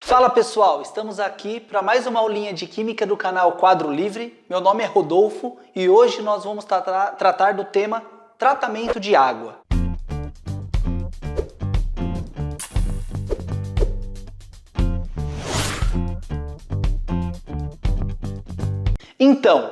Fala pessoal, estamos aqui para mais uma aulinha de Química do canal Quadro Livre. Meu nome é Rodolfo e hoje nós vamos tratar do tema tratamento de água. Então,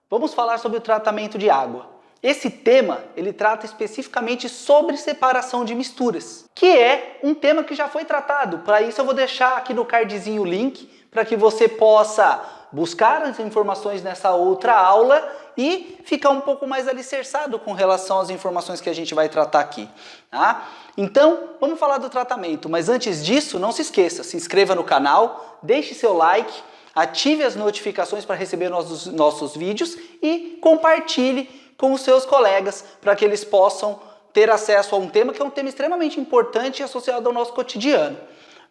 vamos falar sobre o tratamento de água. Esse tema, ele trata especificamente sobre separação de misturas, que é um tema que já foi tratado. Para isso eu vou deixar aqui no cardzinho o link para que você possa buscar as informações nessa outra aula e ficar um pouco mais alicerçado com relação às informações que a gente vai tratar aqui, tá? Então, vamos falar do tratamento, mas antes disso, não se esqueça, se inscreva no canal, deixe seu like, ative as notificações para receber nossos vídeos e compartilhe com os seus colegas para que eles possam ter acesso a um tema que é um tema extremamente importante e associado ao nosso cotidiano.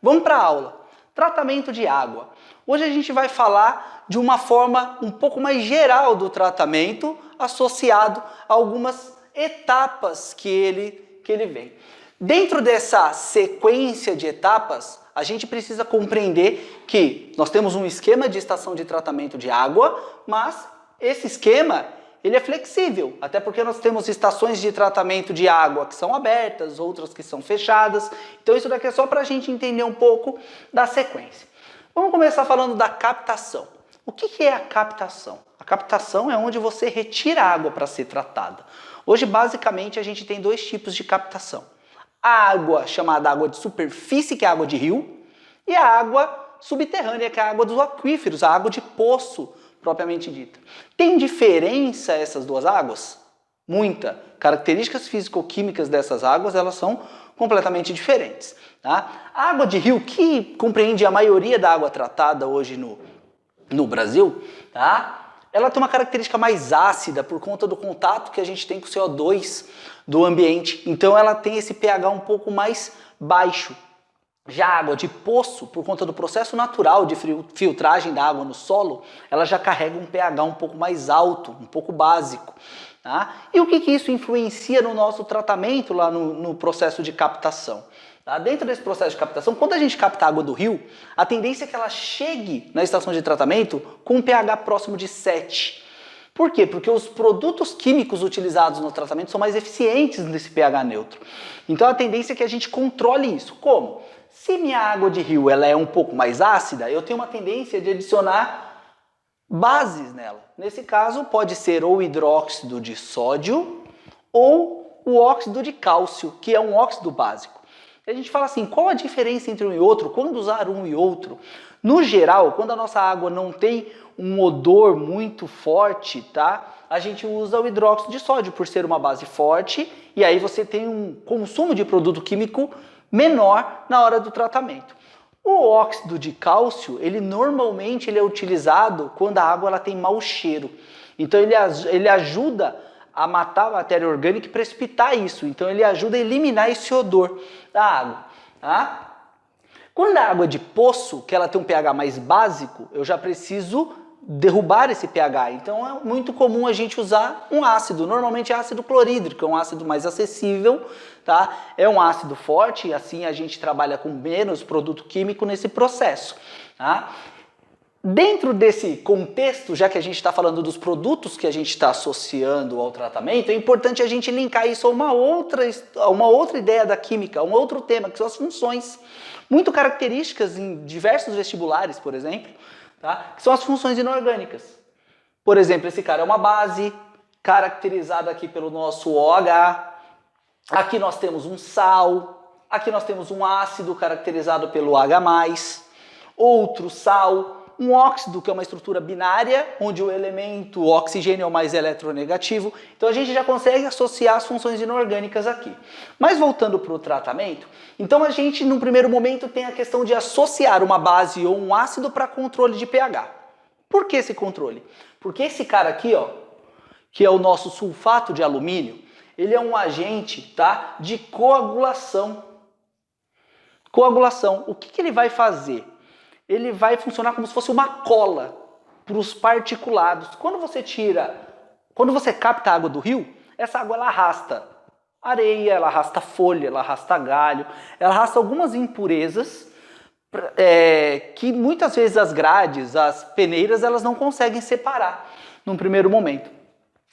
Vamos para a aula. Tratamento de água. Hoje a gente vai falar de uma forma um pouco mais geral do tratamento, associado a algumas etapas que ele vem. Dentro dessa sequência de etapas, a gente precisa compreender que nós temos um esquema de estação de tratamento de água, mas esse esquema ele é flexível, até porque nós temos estações de tratamento de água que são abertas, outras que são fechadas. Então isso daqui é só para a gente entender um pouco da sequência. Vamos começar falando da captação. O que é a captação? A captação é onde você retira a água para ser tratada. Hoje, basicamente, a gente tem dois tipos de captação. A água chamada água de superfície, que é a água de rio, e a água subterrânea, que é a água dos aquíferos, a água de poço, propriamente dita. Tem diferença essas duas águas? Muita. Características físico-químicas dessas águas, elas são completamente diferentes. Tá? A água de rio, que compreende a maioria da água tratada hoje no Brasil, tá? Ela tem uma característica mais ácida por conta do contato que a gente tem com o CO2 do ambiente. Então ela tem esse pH um pouco mais baixo. Já a água de poço, por conta do processo natural de filtragem da água no solo, ela já carrega um pH um pouco mais alto, um pouco básico. Tá? E o que isso influencia no nosso tratamento lá no processo de captação? Tá? Dentro desse processo de captação, quando a gente capta a água do rio, a tendência é que ela chegue na estação de tratamento com um pH próximo de 7. Por quê? Porque os produtos químicos utilizados no tratamento são mais eficientes nesse pH neutro. Então a tendência é que a gente controle isso. Como? Se minha água de rio ela é um pouco mais ácida, eu tenho uma tendência de adicionar bases nela. Nesse caso, pode ser ou hidróxido de sódio ou o óxido de cálcio, que é um óxido básico. E a gente fala assim, qual a diferença entre um e outro? Quando usar um e outro? No geral, quando a nossa água não tem um odor muito forte, tá? A gente usa o hidróxido de sódio por ser uma base forte e aí você tem um consumo de produto químico menor na hora do tratamento. O óxido de cálcio, normalmente é utilizado quando a água ela tem mau cheiro. Então ele ajuda a matar a matéria orgânica e precipitar isso. Então ele ajuda a eliminar esse odor da água. Tá? Quando a água é de poço, que ela tem um pH mais básico, eu já preciso derrubar esse pH. Então é muito comum a gente usar um ácido, normalmente ácido clorídrico, é um ácido mais acessível, tá? É um ácido forte e assim a gente trabalha com menos produto químico nesse processo, tá? Dentro desse contexto, já que a gente está falando dos produtos que a gente está associando ao tratamento, é importante a gente linkar isso a uma outra ideia da química, a um outro tema, que são as funções, muito características em diversos vestibulares, por exemplo, tá? Que são as funções inorgânicas. Por exemplo, esse cara é uma base, caracterizada aqui pelo nosso OH. Aqui nós temos um sal, aqui nós temos um ácido caracterizado pelo H+, outro sal, um óxido, que é uma estrutura binária, onde o elemento oxigênio é o mais eletronegativo. Então a gente já consegue associar as funções inorgânicas aqui. Mas voltando para o tratamento, então a gente, num primeiro momento, tem a questão de associar uma base ou um ácido para controle de pH. Por que esse controle? Porque esse cara aqui, ó, que é o nosso sulfato de alumínio, ele é um agente, tá, de coagulação. Coagulação. O que ele vai fazer? Ele vai funcionar como se fosse uma cola para os particulados. Quando você capta a água do rio, essa água ela arrasta areia, ela arrasta folha, ela arrasta galho, ela arrasta algumas impurezas que muitas vezes as grades, as peneiras, elas não conseguem separar num primeiro momento.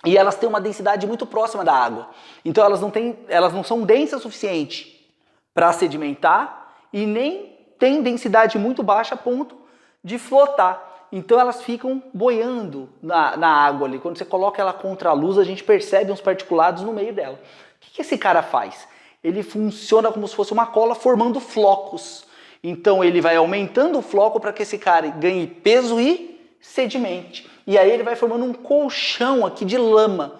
E elas têm uma densidade muito próxima da água. Então elas não são densas o suficiente para sedimentar e nem têm densidade muito baixa a ponto de flotar. Então elas ficam boiando na água ali. Quando você coloca ela contra a luz, a gente percebe uns particulados no meio dela. O que esse cara faz? Ele funciona como se fosse uma cola formando flocos. Então ele vai aumentando o floco para que esse cara ganhe peso e sedimente. E aí ele vai formando um colchão aqui de lama,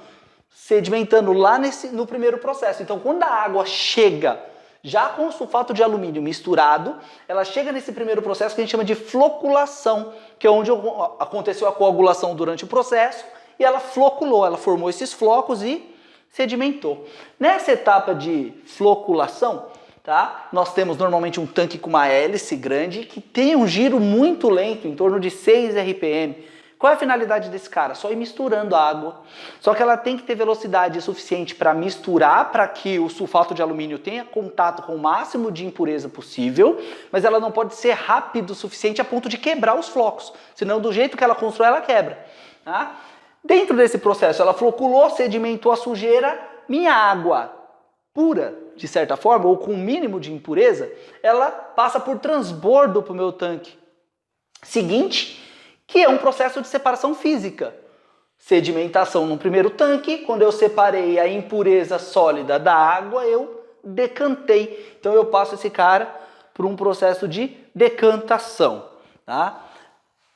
sedimentando lá no primeiro processo. Então quando a água chega já com o sulfato de alumínio misturado, ela chega nesse primeiro processo que a gente chama de floculação, que é onde aconteceu a coagulação durante o processo e ela floculou, ela formou esses flocos e sedimentou. Nessa etapa de floculação, tá, nós temos normalmente um tanque com uma hélice grande que tem um giro muito lento, em torno de 6 RPM. Qual é a finalidade desse cara? Só ir misturando a água. Só que ela tem que ter velocidade suficiente para misturar, para que o sulfato de alumínio tenha contato com o máximo de impureza possível, mas ela não pode ser rápido o suficiente a ponto de quebrar os flocos. Senão, do jeito que ela constrói, ela quebra. Tá? Dentro desse processo, ela floculou, sedimentou a sujeira, minha água pura, de certa forma, ou com o mínimo de impureza, ela passa por transbordo para o meu tanque seguinte, que é um processo de separação física. Sedimentação no primeiro tanque, quando eu separei a impureza sólida da água, eu decantei. Então eu passo esse cara por um processo de decantação. Tá?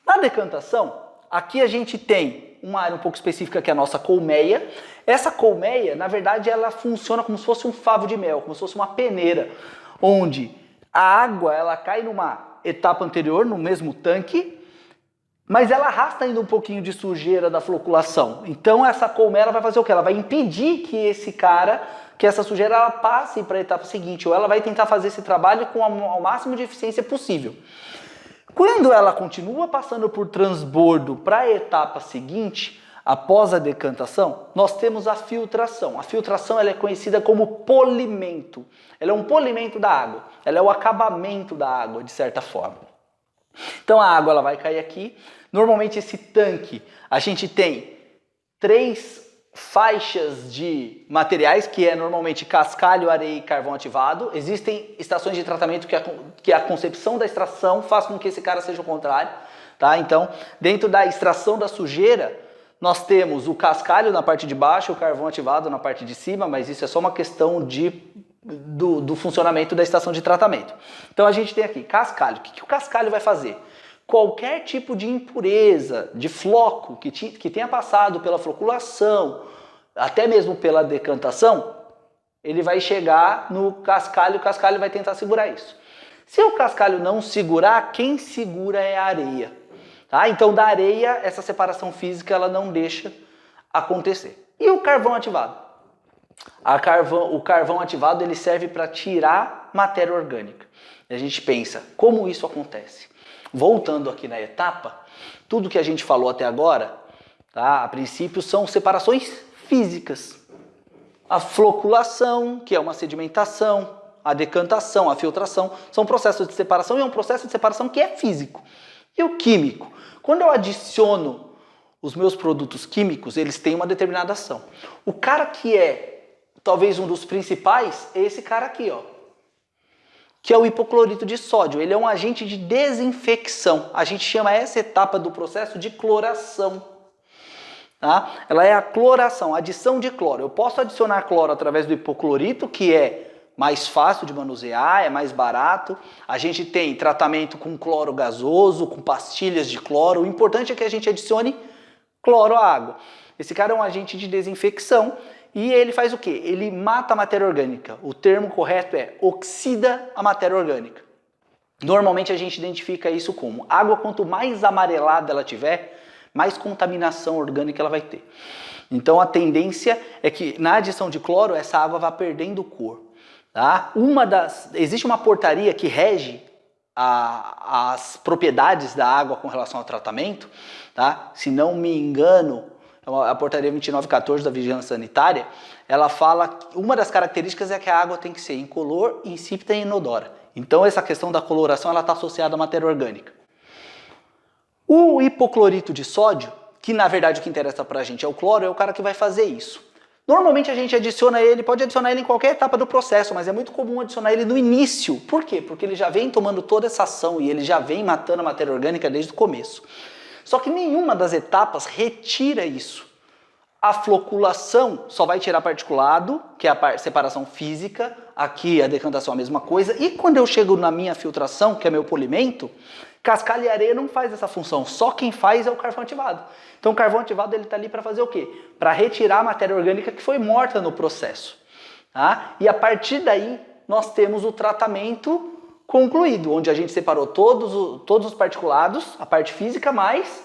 Na decantação, aqui a gente tem uma área um pouco específica que é a nossa colmeia. Essa colmeia, na verdade, ela funciona como se fosse um favo de mel, como se fosse uma peneira, onde a água ela cai numa etapa anterior, no mesmo tanque, mas ela arrasta ainda um pouquinho de sujeira da floculação. Então essa colmeia ela vai fazer o quê? Ela vai impedir que essa sujeira ela passe para a etapa seguinte, ou ela vai tentar fazer esse trabalho com o máximo de eficiência possível. Quando ela continua passando por transbordo para a etapa seguinte, após a decantação, nós temos a filtração. A filtração ela é conhecida como polimento. Ela é um polimento da água. Ela é o acabamento da água, de certa forma. Então a água ela vai cair aqui. Normalmente esse tanque, a gente tem 3 faixas de materiais, que é normalmente cascalho, areia e carvão ativado. Existem estações de tratamento que a concepção da extração faz com que esse cara seja o contrário. Tá? Então, dentro da extração da sujeira, nós temos o cascalho na parte de baixo, o carvão ativado na parte de cima, mas isso é só uma questão do funcionamento da estação de tratamento. Então a gente tem aqui cascalho. O que o cascalho vai fazer? Qualquer tipo de impureza, de floco que tenha passado pela floculação, até mesmo pela decantação, ele vai chegar no cascalho, o cascalho vai tentar segurar isso. Se o cascalho não segurar, quem segura é a areia. Tá? Então da areia, essa separação física ela não deixa acontecer. E o carvão ativado? O carvão ativado ele serve para tirar matéria orgânica. E a gente pensa, como isso acontece? Voltando aqui na etapa, tudo que a gente falou até agora, tá, a princípio são separações físicas. A floculação, que é uma sedimentação, a decantação, a filtração, são processos de separação e é um processo de separação que é físico. E o químico? Quando eu adiciono os meus produtos químicos, eles têm uma determinada ação. O cara que é talvez um dos principais é esse cara aqui, ó, que é o hipoclorito de sódio. Ele é um agente de desinfecção. A gente chama essa etapa do processo de cloração. Tá? Ela é a cloração, a adição de cloro. Eu posso adicionar cloro através do hipoclorito, que é mais fácil de manusear, é mais barato. A gente tem tratamento com cloro gasoso, com pastilhas de cloro. O importante é que a gente adicione cloro à água. Esse cara é um agente de desinfecção. E ele faz o quê? Ele mata a matéria orgânica. O termo correto é oxida a matéria orgânica. Normalmente a gente identifica isso como água, quanto mais amarelada ela tiver, mais contaminação orgânica ela vai ter. Então a tendência é que na adição de cloro essa água vá perdendo cor. Tá? Existe uma portaria que rege as propriedades da água com relação ao tratamento. Tá? Se não me engano, a portaria 2914 da Vigilância Sanitária, ela fala que uma das características é que a água tem que ser incolor, insípida e inodora. Então essa questão da coloração ela está associada à matéria orgânica. O hipoclorito de sódio, que na verdade o que interessa para a gente é o cloro, é o cara que vai fazer isso. Normalmente a gente adiciona ele, pode adicionar ele em qualquer etapa do processo, mas é muito comum adicionar ele no início. Por quê? Porque ele já vem tomando toda essa ação e ele já vem matando a matéria orgânica desde o começo. Só que nenhuma das etapas retira isso. A floculação só vai tirar particulado, que é a separação física, aqui a decantação é a mesma coisa, e quando eu chego na minha filtração, que é meu polimento, cascalho e areia não faz essa função, só quem faz é o carvão ativado. Então o carvão ativado ele está ali para fazer o quê? Para retirar a matéria orgânica que foi morta no processo. Tá? E a partir daí nós temos o tratamento concluído, onde a gente separou todos os particulados, a parte física, mais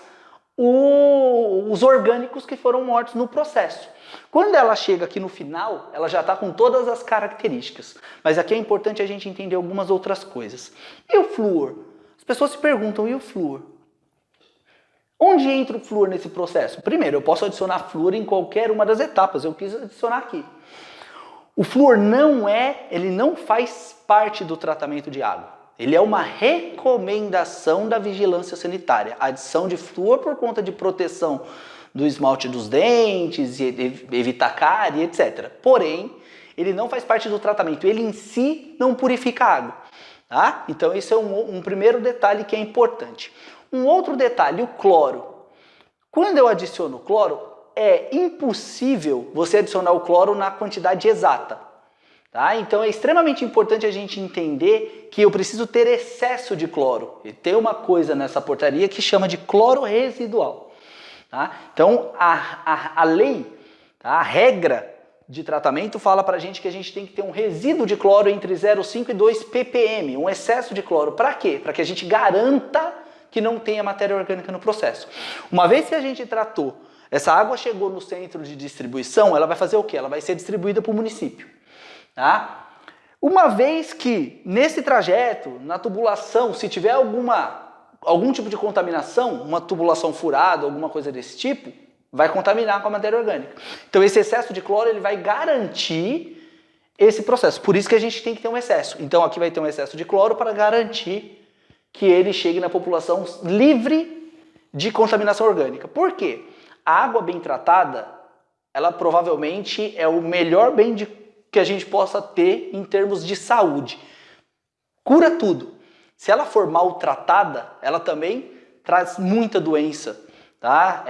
os orgânicos que foram mortos no processo. Quando ela chega aqui no final, ela já está com todas as características. Mas aqui é importante a gente entender algumas outras coisas. E o flúor? As pessoas se perguntam, e o flúor? Onde entra o flúor nesse processo? Primeiro, eu posso adicionar flúor em qualquer uma das etapas. Eu quis adicionar aqui. O flúor ele não faz parte do tratamento de água. Ele é uma recomendação da vigilância sanitária. A adição de flúor por conta de proteção do esmalte dos dentes, evitar cárie, etc. Porém, ele não faz parte do tratamento. Ele em si não purifica a água. Tá? Então esse é um primeiro detalhe que é importante. Um outro detalhe, o cloro. Quando eu adiciono o cloro, é impossível você adicionar o cloro na quantidade exata. Tá? Então é extremamente importante a gente entender que eu preciso ter excesso de cloro. E tem uma coisa nessa portaria que chama de cloro residual. Tá? Então a lei, tá? A regra de tratamento fala para a gente que a gente tem que ter um resíduo de cloro entre 0,5 e 2 ppm, um excesso de cloro. Para quê? Para que a gente garanta que não tenha matéria orgânica no processo. Uma vez que a gente tratou, essa água chegou no centro de distribuição, ela vai fazer o quê? Ela vai ser distribuída para o município. Tá? Uma vez que nesse trajeto, na tubulação, se tiver algum tipo de contaminação, uma tubulação furada, alguma coisa desse tipo, vai contaminar com a matéria orgânica. Então esse excesso de cloro ele vai garantir esse processo. Por isso que a gente tem que ter um excesso. Então aqui vai ter um excesso de cloro para garantir que ele chegue na população livre de contaminação orgânica. Por quê? A água bem tratada, ela provavelmente é o melhor bem que a gente possa ter em termos de saúde. Cura tudo. Se ela for maltratada, ela também traz muita doença. Tá?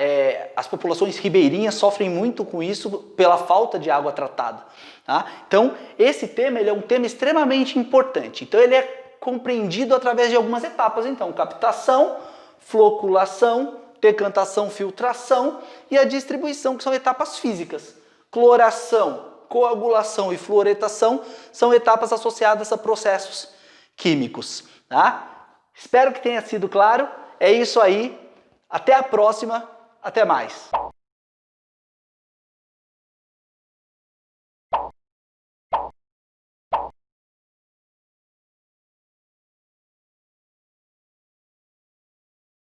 As populações ribeirinhas sofrem muito com isso pela falta de água tratada. Tá? Então, esse tema ele é um tema extremamente importante. Então, ele é compreendido através de algumas etapas. Então, captação, floculação, decantação, filtração e a distribuição, que são etapas físicas. Cloração, coagulação e fluoretação são etapas associadas a processos químicos. Tá? Espero que tenha sido claro. É isso aí. Até a próxima. Até mais.